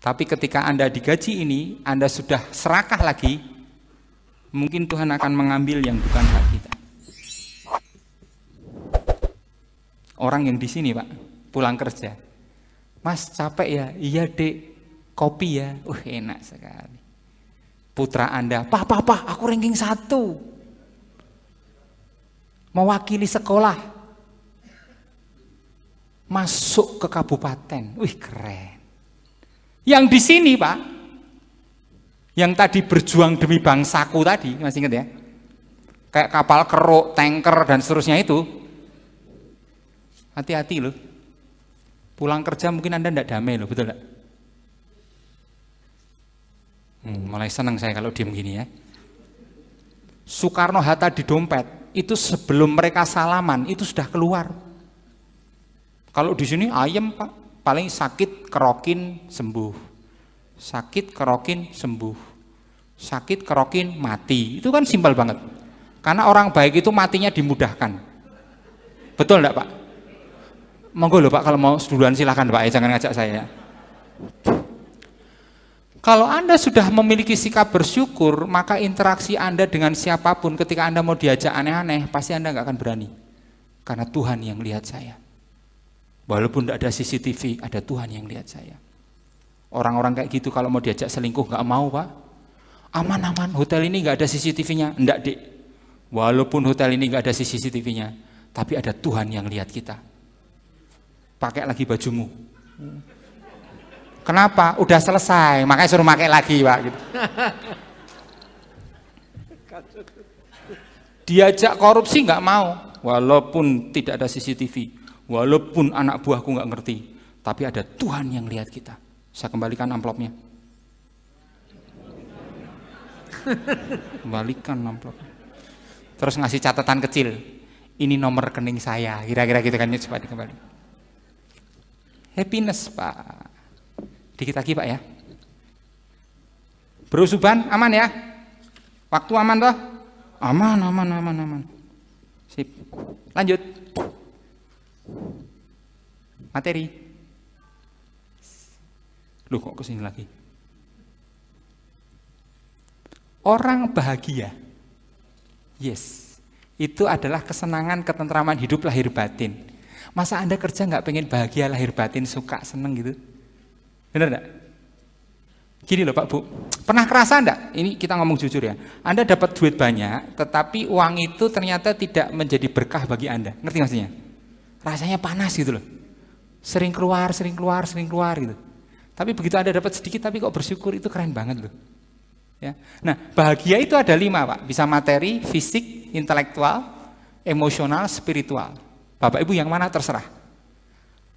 Tapi ketika Anda digaji ini, Anda sudah serakah lagi, mungkin Tuhan akan mengambil yang bukan hak kita. Orang yang di sini Pak, pulang kerja, Mas capek ya? Iya Dek, kopi ya? Enak sekali. Putra Anda, Pak, aku ranking 1. Mewakili sekolah. Masuk ke kabupaten, keren. Yang di sini Pak, yang tadi berjuang demi bangsaku tadi, masih ingat ya? Kayak kapal keruk, tanker dan seterusnya itu. Hati-hati loh. Pulang kerja mungkin Anda tidak damai loh, betul tidak? Mulai senang saya kalau diem gini ya. Soekarno-Hatta di dompet, itu sebelum mereka salaman, itu sudah keluar. Kalau di sini ayam Pak. Paling sakit kerokin sembuh, sakit kerokin sembuh, sakit kerokin mati. Itu kan simpel banget. Karena orang baik itu matinya dimudahkan. Betul enggak Pak? Monggo loh Pak, kalau mau duluan silakan Pak, jangan ngajak saya. Kalau Anda sudah memiliki sikap bersyukur, maka interaksi Anda dengan siapapun ketika Anda mau diajak aneh-aneh, pasti Anda nggak akan berani. Karena Tuhan yang lihat saya. Walaupun tidak ada CCTV, ada Tuhan yang lihat saya. Orang-orang kayak gitu kalau mau diajak selingkuh nggak mau Pak. Aman-aman, hotel ini nggak ada CCTV-nya. Enggak Dek. Walaupun hotel ini nggak ada CCTV-nya, tapi ada Tuhan yang lihat kita. Pakai lagi bajumu. Kenapa? Udah selesai, makanya suruh pakai lagi Pak. Gitu. Diajak korupsi nggak mau, walaupun tidak ada CCTV. Walaupun anak buahku nggak ngerti, tapi ada Tuhan yang lihat kita. Saya kembalikan amplopnya. Kembalikan amplopnya. Terus ngasih catatan kecil. Ini nomor rekening saya. Kira-kira gitu kan, coba dikembali. Happiness Pak. Dikit lagi Pak ya. Bro Suban, aman ya? Waktu aman toh? Aman. Sip. Lanjut. Materi. Loh kok kesini lagi? Orang bahagia. Yes. Itu adalah kesenangan, ketentraman hidup lahir batin. Masa Anda kerja nggak pengen bahagia lahir batin, suka, seneng gitu? Bener nggak? Gini loh Pak Bu, pernah kerasa enggak? Ini kita ngomong jujur ya. Anda dapat duit banyak, tetapi uang itu ternyata tidak menjadi berkah bagi Anda. Ngerti maksudnya? Rasanya panas gitu loh. Sering keluar gitu. Tapi begitu Anda dapat sedikit tapi kok bersyukur, itu keren banget loh. Ya. Nah, bahagia itu ada 5 Pak. Bisa materi, fisik, intelektual, emosional, spiritual. Bapak Ibu yang mana terserah.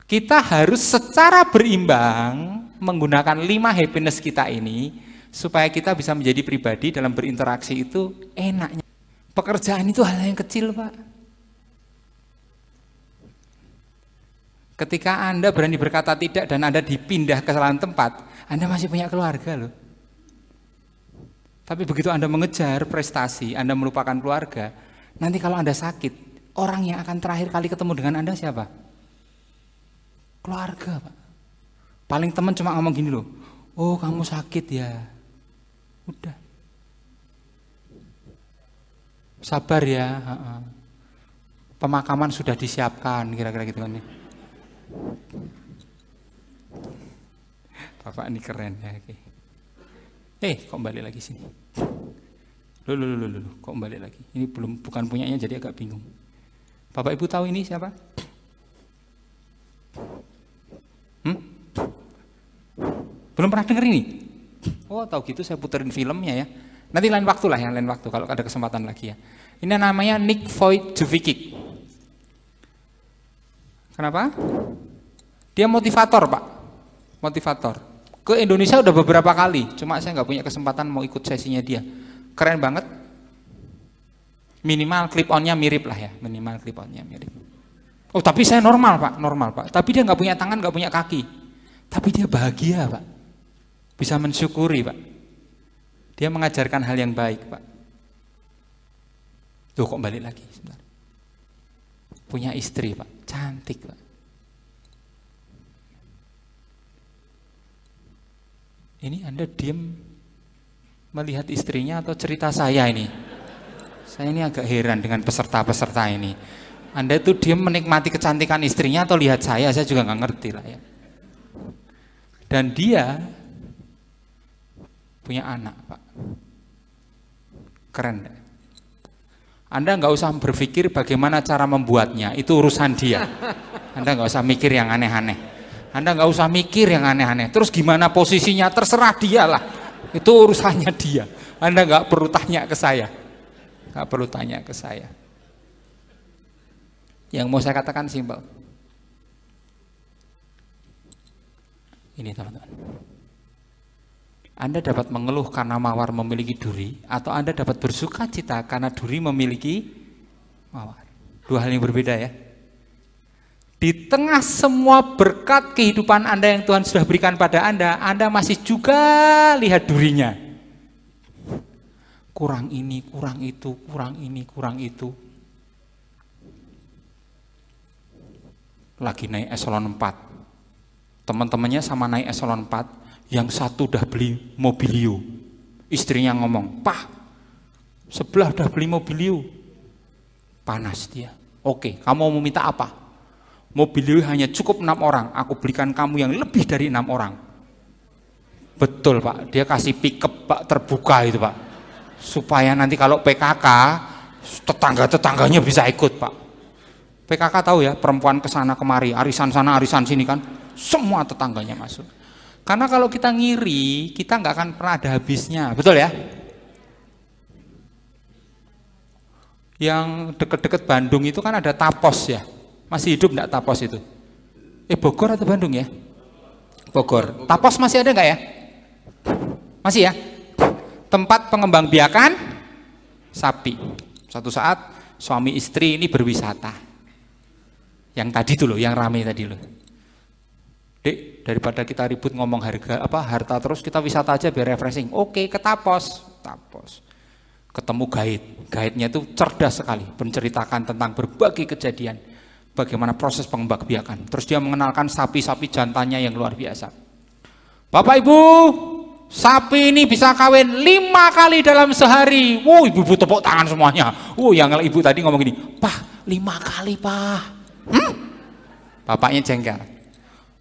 Kita harus secara berimbang menggunakan 5 happiness kita ini supaya kita bisa menjadi pribadi dalam berinteraksi itu enaknya. Pekerjaan itu hal yang kecil Pak. Ketika Anda berani berkata tidak dan Anda dipindah ke salah tempat, Anda masih punya keluarga loh. Tapi begitu Anda mengejar prestasi, Anda melupakan keluarga, nanti kalau Anda sakit, orang yang akan terakhir kali ketemu dengan Anda siapa? Keluarga Pak. Paling teman cuma ngomong gini loh, oh kamu sakit ya, udah. Sabar ya, pemakaman sudah disiapkan, kira-kira gitu kan. Bapak ini keren ya. Kok balik lagi sini? Loh, kok balik lagi? Ini bukan punyanya jadi agak bingung. Bapak Ibu tahu ini siapa? Belum pernah dengar ini? Oh tahu gitu, saya puterin filmnya ya. Nanti lain waktu lah ya, lain waktu kalau ada kesempatan lagi ya. Ini namanya Nick Vujicic. Kenapa? Dia motivator Pak, motivator. Ke Indonesia udah beberapa kali, cuma saya nggak punya kesempatan mau ikut sesinya dia. Keren banget. Minimal clip-onnya mirip lah ya, minimal clip-onnya mirip. Oh tapi saya normal Pak. Tapi dia nggak punya tangan, nggak punya kaki. Tapi dia bahagia Pak, bisa mensyukuri Pak. Dia mengajarkan hal yang baik Pak. Tuh kok balik lagi sebentar. Punya istri Pak, cantik Pak. Ini Anda diam melihat istrinya atau cerita saya ini? Saya ini agak heran dengan peserta-peserta ini. Anda itu diam menikmati kecantikan istrinya atau lihat saya juga nggak ngerti lah ya. Dan dia punya anak, Pak. Keren deh. Anda nggak usah berpikir bagaimana cara membuatnya, itu urusan dia. Anda nggak usah mikir yang aneh-aneh. Anda nggak usah mikir yang aneh-aneh. Terus gimana posisinya, terserah dia lah. Itu urusannya dia. Anda nggak perlu tanya ke saya. Nggak perlu tanya ke saya. Yang mau saya katakan simpel. Ini teman-teman. Anda dapat mengeluh karena mawar memiliki duri, atau Anda dapat bersuka cita karena duri memiliki mawar. Dua hal yang berbeda ya. Di tengah semua berkat kehidupan Anda yang Tuhan sudah berikan pada Anda masih juga lihat durinya. Kurang ini, kurang itu, kurang ini, kurang itu. Lagi naik eselon 4. Teman-temannya sama naik eselon 4. Yang satu udah beli mobilio, istrinya ngomong, "Pak, sebelah udah beli mobilio." Panas dia. "Oke, kamu mau minta apa?" "Mobilio hanya cukup 6 orang, aku belikan kamu yang lebih dari 6 orang." Betul Pak, dia kasih pickup Pak, terbuka itu Pak, supaya nanti kalau PKK tetangga-tetangganya bisa ikut Pak. PKK tahu ya, perempuan kesana kemari, arisan sana arisan sini kan, semua tetangganya masuk. Karena kalau kita ngiri, kita nggak akan pernah ada habisnya, betul ya? Yang deket-deket Bandung itu kan ada Tapos ya, masih hidup nggak Tapos itu? Bogor atau Bandung ya? Bogor. Tapos masih ada nggak ya? Masih ya? Tempat pengembang biakan sapi. Suatu saat suami istri ini berwisata. Yang tadi tuh loh, yang rame tadi loh. Dek, daripada kita ribut ngomong harta terus, kita wisata aja biar refreshing. Oke, ke Tapos. Ketemu guide-nya itu cerdas sekali, menceritakan tentang berbagai kejadian, bagaimana proses pengembang biakan. Terus dia mengenalkan sapi-sapi jantannya yang luar biasa. "Bapak Ibu, sapi ini bisa kawin 5 kali dalam sehari." Ibu-ibu tepuk tangan semuanya. Yang ibu tadi ngomong gini, "Pak, 5 kali Pak." Bapaknya jengkel.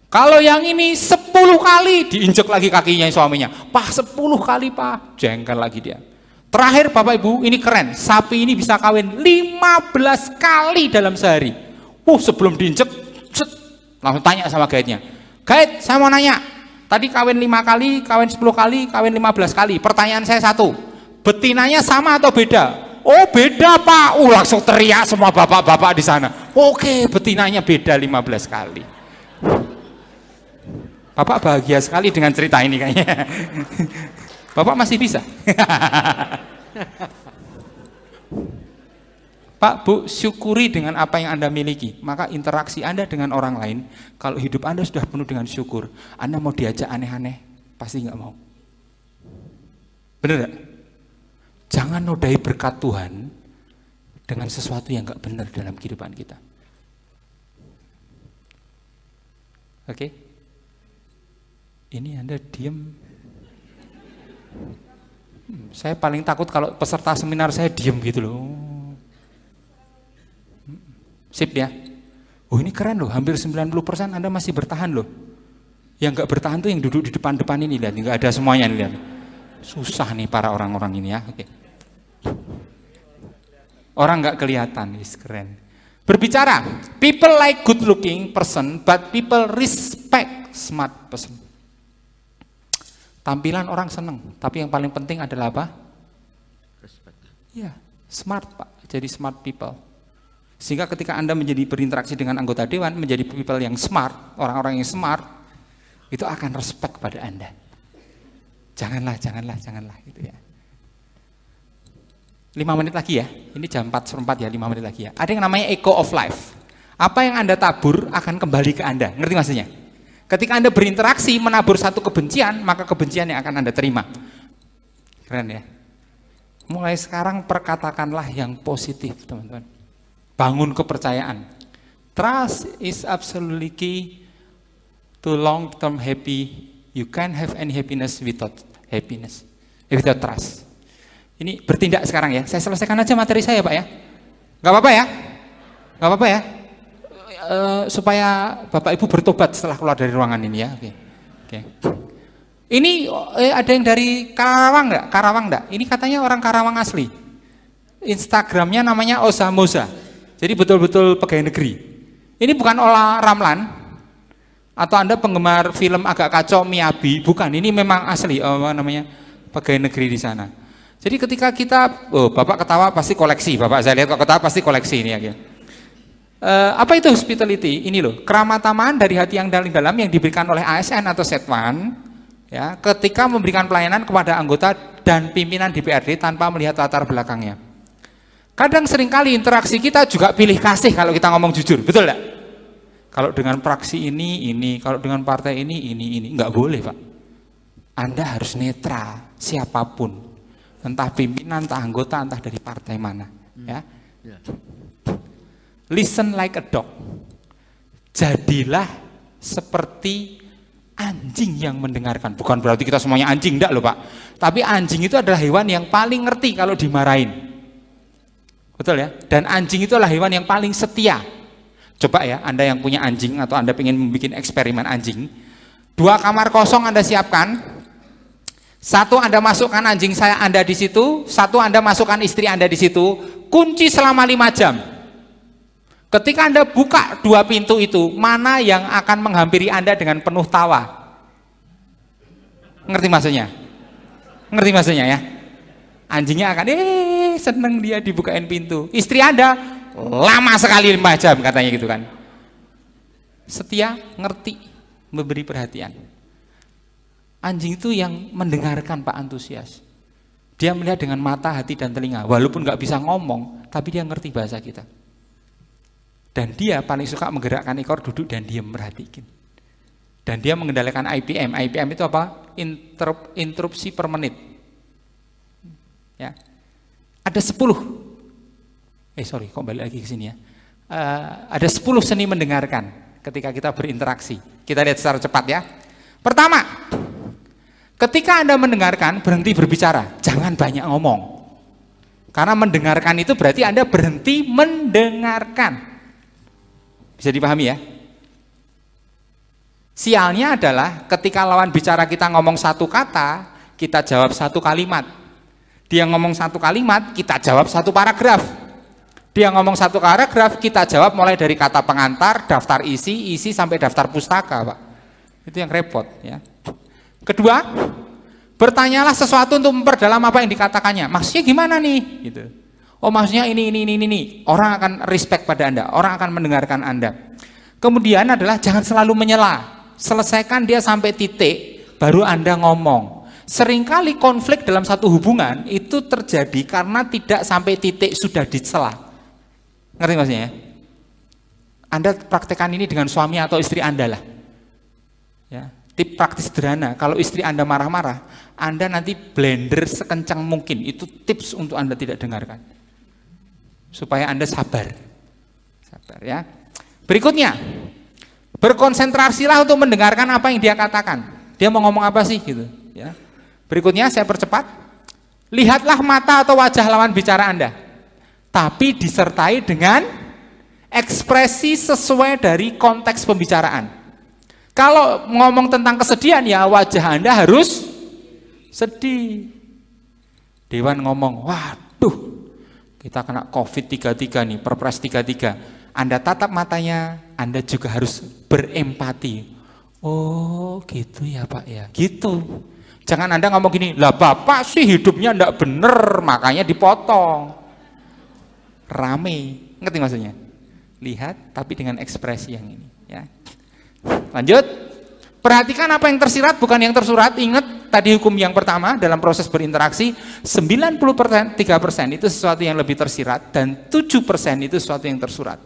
"Kalau yang ini 10 kali," diinjek lagi kakinya suaminya. "Pak, 10 kali Pak." Jengkel lagi dia. "Terakhir Bapak Ibu, ini keren, sapi ini bisa kawin 15 kali dalam sehari." Sebelum diinjek, langsung tanya sama guide-nya. "Guide, saya mau nanya, tadi kawin 5 kali, kawin 10 kali, kawin 15 kali. Pertanyaan saya satu, betinanya sama atau beda?" "Oh beda Pak." Langsung teriak semua bapak-bapak di sana. "Oke, betinanya beda 15 kali." Bapak bahagia sekali dengan cerita ini kayaknya. Bapak masih bisa. Pak, Bu, syukuri dengan apa yang Anda miliki. Maka interaksi Anda dengan orang lain, kalau hidup Anda sudah penuh dengan syukur, Anda mau diajak aneh-aneh, pasti nggak mau. Bener gak? Jangan nodai berkat Tuhan dengan sesuatu yang nggak benar dalam kehidupan kita. Oke? Ini Anda diem. Saya paling takut kalau peserta seminar saya diem gitu loh. Sip ya. Ini keren loh, hampir 90% Anda masih bertahan loh. Yang nggak bertahan tuh yang duduk di depan-depan ini, lihat, nggak ada semuanya nih, lihat. Susah nih para orang-orang ini ya. Oke. Orang nggak kelihatan, keren. Berbicara, people like good looking person, but people respect smart person. Tampilan orang seneng, tapi yang paling penting adalah apa? Respect. Ya, smart Pak, jadi smart people. Sehingga ketika Anda menjadi berinteraksi dengan anggota dewan, menjadi people yang smart, orang-orang yang smart, itu akan respect pada Anda. Janganlah gitu ya. 5 menit lagi ya, ini jam 4:04 ya, 5 menit lagi ya. Ada yang namanya echo of life. Apa yang Anda tabur akan kembali ke Anda, ngerti maksudnya? Ketika Anda berinteraksi menabur satu kebencian, maka kebencian yang akan Anda terima. Keren ya. Mulai sekarang perkatakanlah yang positif, teman-teman. Bangun kepercayaan. Trust is absolutely key to long term happy You can't have any happiness without happiness, without trust. Ini bertindak sekarang ya. Saya selesaikan aja materi saya Pak ya. Nggak apa-apa ya? Nggak apa-apa ya? Supaya Bapak Ibu bertobat setelah keluar dari ruangan ini ya. Oke. Oke. Ini ada yang dari Karawang nggak? Karawang nggak? Ini katanya orang Karawang asli. Instagramnya namanya Osamosa. Jadi betul-betul pegawai negeri. Ini bukan Ola Ramlan atau Anda penggemar film agak kacau Miyabi, bukan. Ini memang asli namanya pegawai negeri di sana. Jadi ketika kita, Bapak ketawa pasti koleksi, Bapak saya lihat kok ketawa pasti koleksi ini ya. Apa itu hospitality? Ini loh, keramataman dari hati yang dalam yang diberikan oleh ASN atau Setwan, ya, ketika memberikan pelayanan kepada anggota dan pimpinan DPRD tanpa melihat latar belakangnya. Kadang seringkali interaksi kita juga pilih kasih kalau kita ngomong jujur, betul enggak? Kalau dengan praksi ini, kalau dengan partai ini, enggak boleh Pak. Anda harus netral, siapapun. Entah pimpinan, entah anggota, entah dari partai mana. Ya. Listen like a dog. Jadilah seperti anjing yang mendengarkan. Bukan berarti kita semuanya anjing, enggak loh Pak. Tapi anjing itu adalah hewan yang paling ngerti kalau dimarahin. Betul ya? Dan anjing itu adalah hewan yang paling setia. Coba ya, Anda yang punya anjing atau Anda ingin membuat eksperimen anjing. 2 kamar kosong Anda siapkan. 1 Anda masukkan anjing Anda di situ, 1 Anda masukkan istri Anda di situ, kunci selama 5 jam. Ketika Anda buka 2 pintu itu, mana yang akan menghampiri Anda dengan penuh tawa? Ngerti maksudnya? Ngerti maksudnya ya? Anjingnya akan seneng dia dibukain pintu. Istri Anda lama sekali 5 jam katanya gitu kan. Setia, ngerti, memberi perhatian. Anjing itu yang mendengarkan Pak, antusias. Dia melihat dengan mata, hati, dan telinga. Walaupun nggak bisa ngomong, tapi dia ngerti bahasa kita. Dan dia paling suka menggerakkan ekor, duduk dan diam merhatikan. Dan dia mengendalikan IPM. IPM itu apa? Interupsi per menit. Ya. Ada 10. Kok balik lagi ke sini ya. Ada 10 seni mendengarkan ketika kita berinteraksi. Kita lihat secara cepat ya. Pertama, ketika Anda mendengarkan, berhenti berbicara, jangan banyak ngomong. Karena mendengarkan itu berarti Anda berhenti mendengarkan. Bisa dipahami ya? Sialnya adalah ketika lawan bicara kita ngomong 1 kata, kita jawab 1 kalimat. Dia ngomong 1 kalimat, kita jawab 1 paragraf. Dia ngomong 1 paragraf, kita jawab mulai dari kata pengantar, daftar isi sampai daftar pustaka Pak. Itu yang repot ya. Kedua, bertanyalah sesuatu untuk memperdalam apa yang dikatakannya. Maksudnya gimana nih? Gitu. Oh maksudnya ini. Orang akan respect pada Anda, orang akan mendengarkan Anda. Kemudian adalah jangan selalu menyela. Selesaikan dia sampai titik, baru Anda ngomong. Seringkali konflik dalam satu hubungan itu terjadi karena tidak sampai titik sudah dicela. Ngerti maksudnya ya? Anda praktekkan ini dengan suami atau istri Anda lah. Ya. Tip praktis sederhana, kalau istri Anda marah-marah, Anda nanti blender sekencang mungkin. Itu tips untuk Anda tidak dengarkan. Supaya Anda sabar. Sabar ya. Berikutnya, berkonsentrasilah untuk mendengarkan apa yang dia katakan. Dia mau ngomong apa sih gitu, ya. Berikutnya saya percepat. Lihatlah mata atau wajah lawan bicara Anda. Tapi disertai dengan ekspresi sesuai dari konteks pembicaraan. Kalau ngomong tentang kesedihan ya wajah Anda harus sedih. Dewan ngomong, waduh kita kena COVID-33 nih, Perpres 33. Anda tatap matanya, Anda juga harus berempati. Oh gitu ya Pak ya, gitu. Jangan Anda ngomong gini, lah Bapak sih hidupnya enggak bener, makanya dipotong. Rame, ngerti maksudnya? Lihat tapi dengan ekspresi yang ini ya. Lanjut, perhatikan apa yang tersirat bukan yang tersurat. Ingat tadi hukum yang pertama dalam proses berinteraksi, 90% 3% itu sesuatu yang lebih tersirat dan 7% itu sesuatu yang tersurat.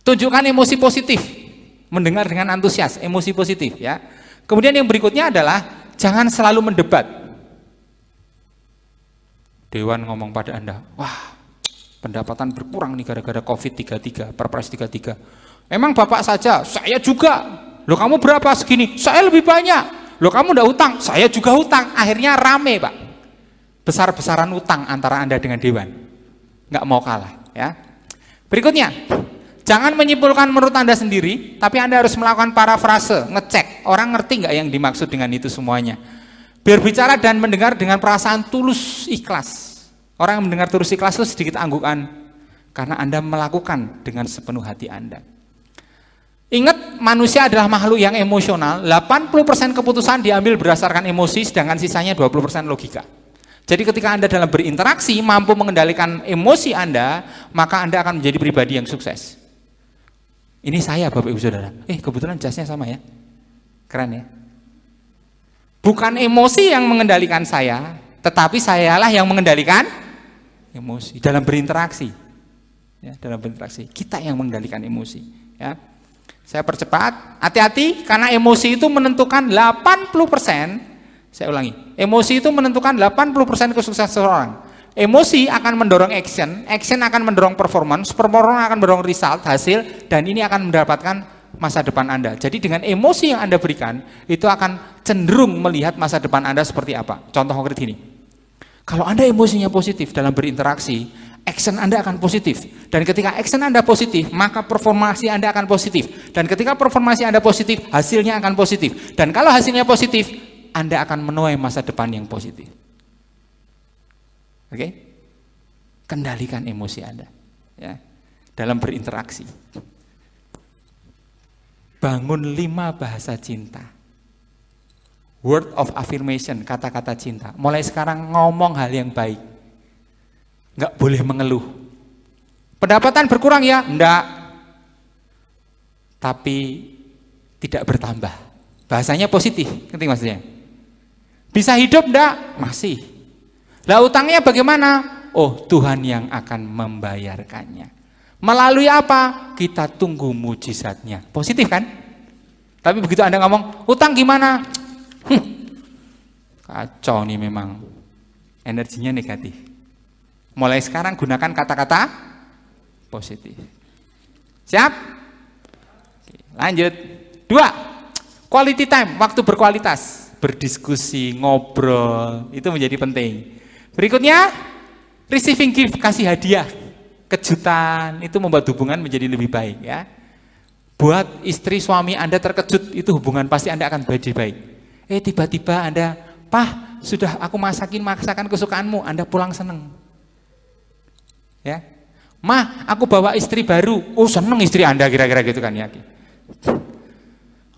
Tunjukkan emosi positif, mendengar dengan antusias, emosi positif ya. Kemudian yang berikutnya adalah jangan selalu mendebat. Dewan ngomong pada Anda, wah pendapatan berkurang nih gara-gara COVID-33, Perpres 33. Emang Bapak saja, saya juga. Loh kamu berapa? Segini. Saya lebih banyak. Loh kamu enggak utang? Saya juga utang. Akhirnya rame Pak. Besar-besaran utang antara Anda dengan dewan. Nggak mau kalah ya. Berikutnya, jangan menyimpulkan menurut Anda sendiri, tapi Anda harus melakukan parafrase, ngecek orang ngerti nggak yang dimaksud dengan itu semuanya. Berbicara dan mendengar dengan perasaan tulus ikhlas. Orang yang mendengar tulus ikhlas itu sedikit anggukan karena Anda melakukan dengan sepenuh hati Anda. Ingat, manusia adalah makhluk yang emosional. 80% keputusan diambil berdasarkan emosi, sedangkan sisanya 20% logika. Jadi ketika Anda dalam berinteraksi mampu mengendalikan emosi Anda, maka Anda akan menjadi pribadi yang sukses. Ini saya Bapak Ibu Saudara. Kebetulan jasnya sama ya. Keren ya. Bukan emosi yang mengendalikan saya, tetapi sayalah yang mengendalikan emosi dalam berinteraksi. Ya, dalam berinteraksi kita yang mengendalikan emosi. Ya, saya percepat. Hati-hati karena emosi itu menentukan 80%. Saya ulangi, emosi itu menentukan 80% kesuksesan seseorang. Emosi akan mendorong action, action akan mendorong performance, performance akan mendorong result, hasil, dan ini akan mendapatkan masa depan Anda. Jadi dengan emosi yang Anda berikan, itu akan cenderung melihat masa depan Anda seperti apa. Contoh konkret ini, kalau Anda emosinya positif dalam berinteraksi, action Anda akan positif. Dan ketika action Anda positif, maka performasi Anda akan positif. Dan ketika performasi Anda positif, hasilnya akan positif. Dan kalau hasilnya positif, Anda akan menuai masa depan yang positif. Oke? Kendalikan emosi Anda ya, dalam berinteraksi. Bangun 5 bahasa cinta. Word of affirmation, kata-kata cinta. Mulai sekarang ngomong hal yang baik. Nggak boleh mengeluh. Pendapatan berkurang ya? Enggak. Tapi tidak bertambah. Bahasanya positif, ngerti maksudnya? Bisa hidup enggak? Masih. Lah utangnya bagaimana? Oh, Tuhan yang akan membayarkannya. Melalui apa? Kita tunggu mujizatnya. Positif kan? Tapi begitu Anda ngomong, utang gimana? Kacau nih memang. Energinya negatif. Mulai sekarang gunakan kata-kata positif. Siap? Oke, lanjut. 2. Quality time, waktu berkualitas. Berdiskusi, ngobrol, itu menjadi penting. Berikutnya, receiving gift, kasih hadiah. Kejutan itu membuat hubungan menjadi lebih baik ya. Buat istri suami Anda terkejut, itu hubungan pasti Anda akan menjadi baik. Tiba-tiba Anda, "Pah, sudah aku masakin masakan kesukaanmu," Anda pulang seneng. Ya. "Mah, aku bawa istri baru." Oh, seneng istri Anda kira-kira gitu kan ya.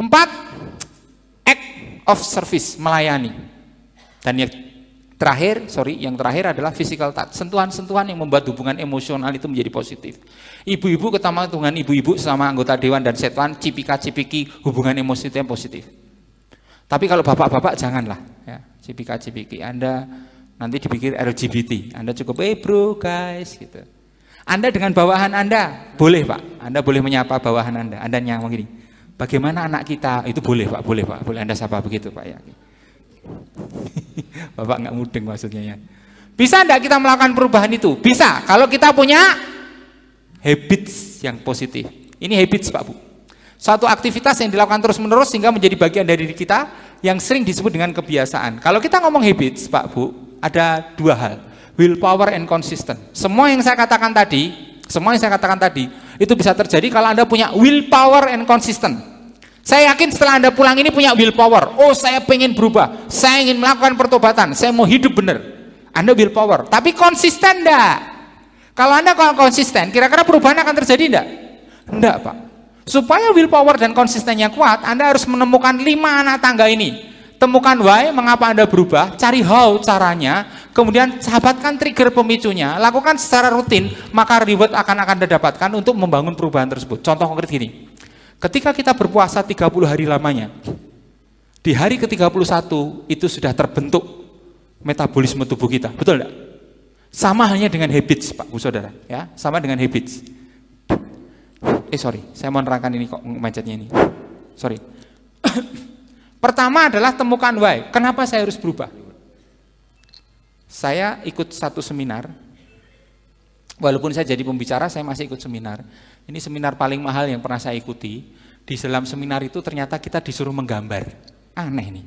4. Act of service, melayani. Dan yang terakhir adalah physical touch, sentuhan-sentuhan yang membuat hubungan emosional itu menjadi positif. Ibu-ibu ketemu dengan ibu-ibu sama anggota dewan dan setuan, cipika-cipiki, hubungan emosi itu yang positif. Tapi kalau bapak-bapak janganlah ya, cipika-cipiki. Anda nanti dipikir LGBT, Anda cukup bro guys gitu. Anda dengan bawahan Anda boleh Pak, Anda boleh menyapa bawahan Anda nyamang gini, "Bagaimana anak kita?" Itu boleh Pak, boleh Anda sapa begitu Pak ya. Bapak nggak mudeng maksudnya ya. Bisa enggak kita melakukan perubahan itu? Bisa, kalau kita punya habits yang positif. Ini habits Pak Bu. Suatu aktivitas yang dilakukan terus-menerus sehingga menjadi bagian dari diri kita yang sering disebut dengan kebiasaan. Kalau kita ngomong habits Pak Bu, ada 2 hal. Willpower and consistent. Semua yang saya katakan tadi itu bisa terjadi kalau Anda punya willpower and consistent. Saya yakin setelah Anda pulang ini punya willpower. Oh, saya pengen berubah, saya ingin melakukan pertobatan, saya mau hidup benar. Anda willpower, tapi konsisten enggak? Kalau Anda konsisten, kira-kira perubahan akan terjadi enggak? Enggak Pak. Supaya willpower dan konsistennya kuat, Anda harus menemukan 5 anak tangga ini. Temukan why, mengapa Anda berubah, cari how caranya, kemudian sahabatkan trigger pemicunya, lakukan secara rutin, maka reward akan Anda dapatkan untuk membangun perubahan tersebut. Contoh konkret gini. Ketika kita berpuasa 30 hari lamanya, di hari ke-31 itu sudah terbentuk metabolisme tubuh kita, betul enggak? Sama halnya dengan habits Pak Bu Saudara, ya, sama dengan habits. Saya mau nerangkan ini kok macetnya ini. Pertama adalah temukan why, kenapa saya harus berubah. Saya ikut satu seminar, walaupun saya jadi pembicara, saya masih ikut seminar. Ini seminar paling mahal yang pernah saya ikuti. Di dalam seminar itu ternyata kita disuruh menggambar. Aneh nih.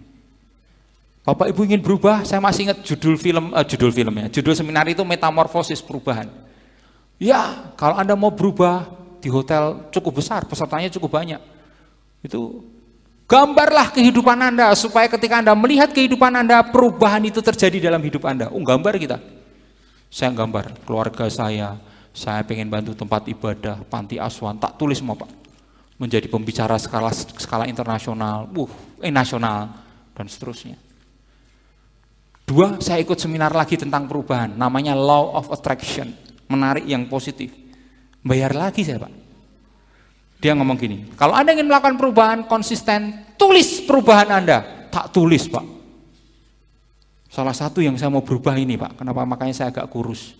Bapak Ibu ingin berubah, saya masih ingat judul filmnya. Judul seminar itu Metamorfosis Perubahan. Ya, kalau Anda mau berubah di hotel cukup besar, pesertanya cukup banyak. Itu gambarlah kehidupan Anda supaya ketika Anda melihat kehidupan Anda, perubahan itu terjadi dalam hidup Anda. Gambar kita. Saya gambar keluarga saya pengen bantu tempat ibadah, panti asuhan, tak tulis semua Pak. Menjadi pembicara skala internasional, nasional, dan seterusnya. 2, saya ikut seminar lagi tentang perubahan, namanya Law of Attraction, menarik yang positif. Bayar lagi saya Pak. Dia ngomong gini, kalau Anda ingin melakukan perubahan konsisten, tulis perubahan Anda. Tak tulis Pak. Salah satu yang saya mau berubah ini Pak, kenapa makanya saya agak kurus.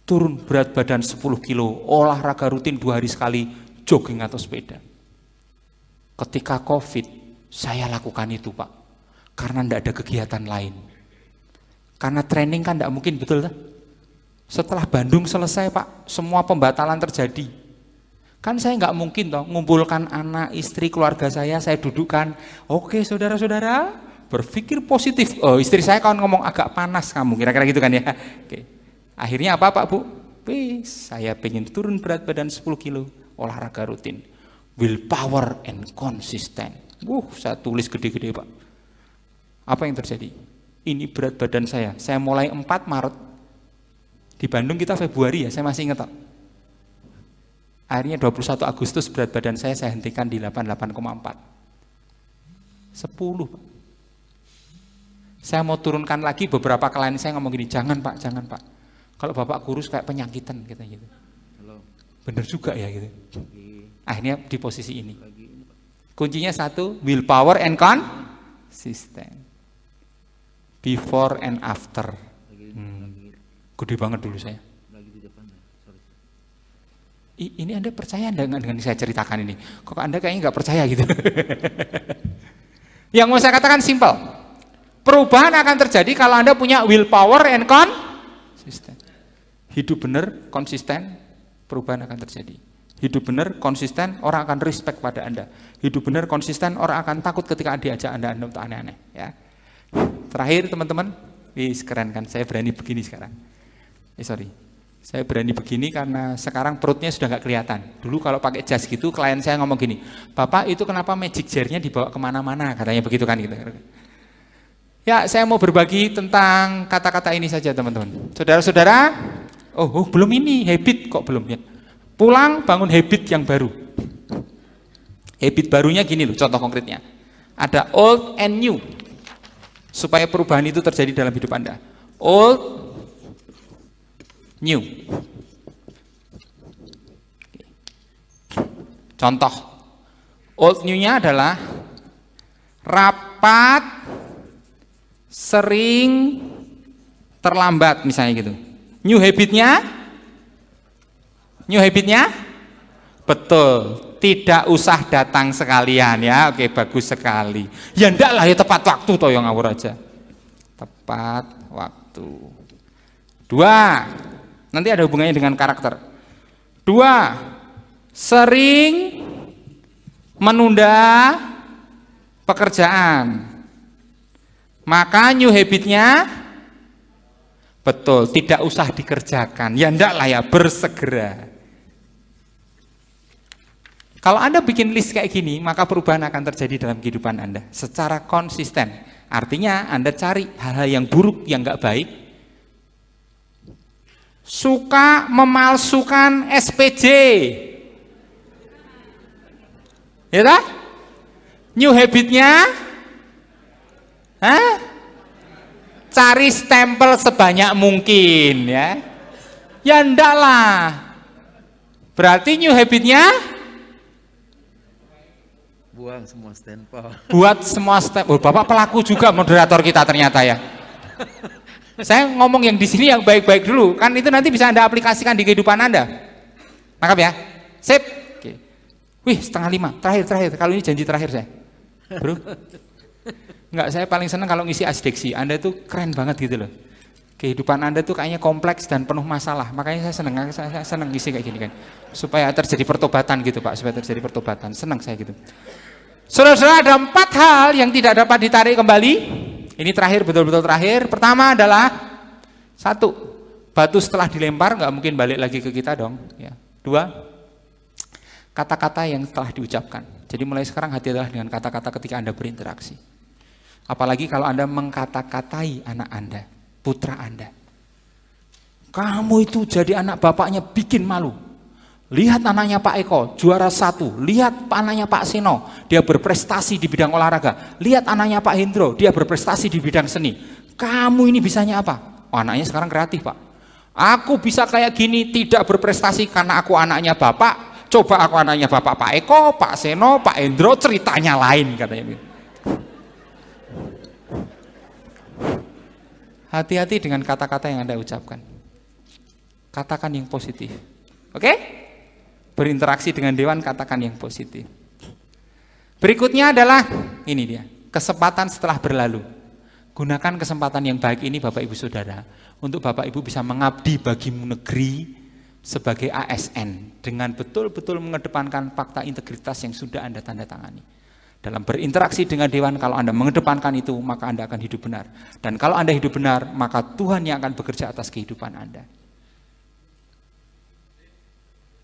Turun berat badan 10 kilo, olahraga rutin 2 hari sekali, jogging atau sepeda. Ketika COVID, saya lakukan itu Pak, karena tidak ada kegiatan lain. Karena training kan tidak mungkin, betul tak? Setelah Bandung selesai Pak, semua pembatalan terjadi. Kan saya nggak mungkin toh ngumpulkan anak, istri, keluarga saya dudukkan. Oke saudara-saudara, berpikir positif. Oh istri saya kawan ngomong agak panas kamu, kira-kira gitu kan ya. Oke. Akhirnya apa Pak Bu? Saya pengen turun berat badan 10 kilo. Olahraga rutin, willpower and consistent. Saya tulis gede-gede Pak. Apa yang terjadi? Ini berat badan saya mulai 4 Maret, di Bandung kita Februari ya, saya masih ingat Pak. Akhirnya 21 Agustus berat badan saya hentikan di 88,4. 10 Pak. Saya mau turunkan lagi, beberapa klien saya ngomong gini, jangan Pak. Kalau Bapak kurus kayak penyakitan kita gitu. Bener juga ya gitu. Akhirnya di posisi ini. Kuncinya 1, willpower and consistent. Before and after. Gede banget dulu saya. Ini Anda percaya dengan saya ceritakan ini? Kok Anda kayaknya nggak percaya gitu? Yang mau saya katakan simpel. Perubahan akan terjadi kalau Anda punya willpower and consistent. Hidup benar, konsisten, perubahan akan terjadi. Hidup benar, konsisten, orang akan respect pada Anda. Hidup benar, konsisten, orang akan takut ketika diajak Anda untuk aneh-aneh. Ya. Terakhir teman-teman, keren kan, saya berani begini sekarang. Saya berani begini karena sekarang perutnya sudah nggak kelihatan. Dulu kalau pakai jas gitu, klien saya ngomong gini, Bapak itu kenapa magic jar-nya dibawa kemana-mana, katanya begitu kan gitu. Ya, saya mau berbagi tentang kata-kata ini saja teman-teman. Saudara-saudara, belum ini, habit kok belum ya. Pulang bangun habit yang baru. Habit barunya gini loh, contoh konkretnya. Ada old and new. Supaya perubahan itu terjadi dalam hidup Anda. Old, new. Contoh, old new-nya adalah rapat, sering, terlambat misalnya gitu. New habitnya, betul, tidak usah datang sekalian ya. Oke, bagus sekali. Ya enggak lah, ya tepat waktu toh yang ngawur aja. Tepat waktu. 2, nanti ada hubungannya dengan karakter. 2, sering menunda pekerjaan. Maka new habitnya, betul, tidak usah dikerjakan. Ya enggak lah ya, bersegera. Kalau Anda bikin list kayak gini, maka perubahan akan terjadi dalam kehidupan Anda secara konsisten. Artinya Anda cari hal-hal yang buruk, yang nggak baik. Suka memalsukan SPJ. Ya tak? New habitnya, cari stempel sebanyak mungkin ya. Ya enggak lah. Berarti new habitnya buang semua stempel. Buat semua stempel. Bapak pelaku juga moderator kita ternyata ya. Saya ngomong yang di sini yang baik-baik dulu. Kan itu nanti bisa Anda aplikasikan di kehidupan Anda. Nangkap ya? Sip. Oke. Wih, 4:30. Terakhir. Kalau ini janji terakhir saya. Bro. Enggak, saya paling senang kalau ngisi asdeksi. Anda itu keren banget gitu loh. Kehidupan Anda tuh kayaknya kompleks dan penuh masalah. Makanya saya seneng ngisi kayak gini kan. Supaya terjadi pertobatan gitu Pak, supaya terjadi pertobatan. Senang saya gitu. Saudara-saudara, ada 4 hal yang tidak dapat ditarik kembali. Ini terakhir, betul-betul terakhir. Pertama adalah 1, batu setelah dilempar nggak mungkin balik lagi ke kita dong. Ya. 2, kata-kata yang telah diucapkan. Jadi mulai sekarang hati-hatilah dengan kata-kata ketika Anda berinteraksi. Apalagi kalau Anda mengkata-katai anak Anda, putra Anda. Kamu itu jadi anak bapaknya bikin malu. Lihat anaknya Pak Eko, juara 1. Lihat anaknya Pak Sino, dia berprestasi di bidang olahraga. Lihat anaknya Pak Hendro, dia berprestasi di bidang seni. Kamu ini bisanya apa? Oh, anaknya sekarang kreatif Pak. Aku bisa kayak gini, tidak berprestasi karena aku anaknya bapak. Coba aku anaknya bapak Pak Eko, Pak Seno, Pak Hendro, ceritanya lain katanya. Hati-hati dengan kata-kata yang Anda ucapkan. Katakan yang positif. Oke? Berinteraksi dengan dewan, katakan yang positif. Berikutnya adalah, ini dia, kesempatan setelah berlalu. Gunakan kesempatan yang baik ini Bapak Ibu Saudara, untuk Bapak Ibu bisa mengabdi bagimu negeri sebagai ASN, dengan betul-betul mengedepankan fakta integritas yang sudah Anda tanda tangani. Dalam berinteraksi dengan dewan, kalau Anda mengedepankan itu, maka Anda akan hidup benar. Dan kalau Anda hidup benar, maka Tuhan yang akan bekerja atas kehidupan Anda.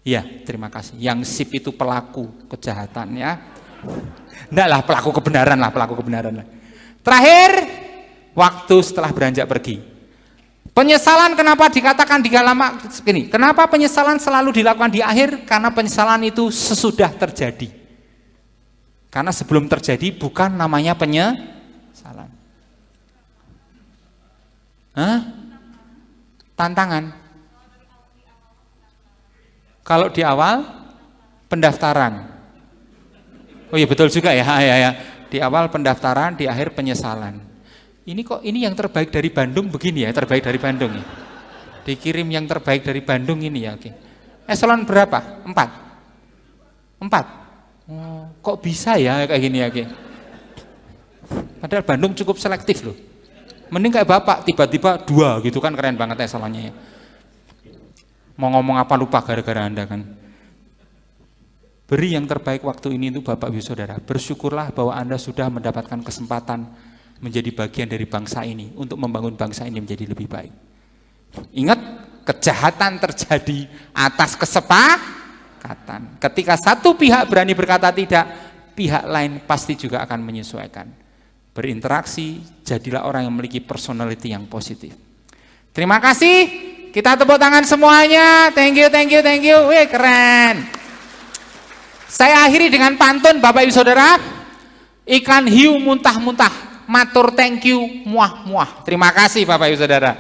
Ya, terima kasih. Yang sip itu pelaku kejahatan ya. Enggak lah, pelaku kebenaran lah, pelaku kebenaran lah. Terakhir, waktu setelah beranjak pergi. Penyesalan kenapa dikatakan di lama gini? Kenapa penyesalan selalu dilakukan di akhir? Karena penyesalan itu sesudah terjadi. Karena sebelum terjadi bukan namanya penyesalan. Hah? Tantangan. Kalau di awal pendaftaran. Oh iya betul juga ya. Di awal pendaftaran, di akhir penyesalan. Ini kok ini yang terbaik dari Bandung begini ya, terbaik dari Bandung ya. Dikirim yang terbaik dari Bandung ini ya, oke. Eselon berapa? 4. Oh, kok bisa ya kayak gini ya, oke. Padahal Bandung cukup selektif loh. Mending kayak Bapak tiba-tiba 2 gitu kan, keren banget eselonnya ya. Mau ngomong apa lupa gara-gara Anda kan. Beri yang terbaik waktu ini itu Bapak Ibu Saudara. Bersyukurlah bahwa Anda sudah mendapatkan kesempatan menjadi bagian dari bangsa ini, untuk membangun bangsa ini menjadi lebih baik. Ingat, kejahatan terjadi atas kesepakatan. Ketika satu pihak berani berkata tidak, pihak lain pasti juga akan menyesuaikan. Berinteraksi, jadilah orang yang memiliki personality yang positif. Terima kasih. Kita tepuk tangan semuanya. Thank you. Wih, keren. Saya akhiri dengan pantun Bapak Ibu Saudara. Ikan hiu muntah-muntah, matur thank you, muah-muah. Terima kasih Bapak Ibu Saudara.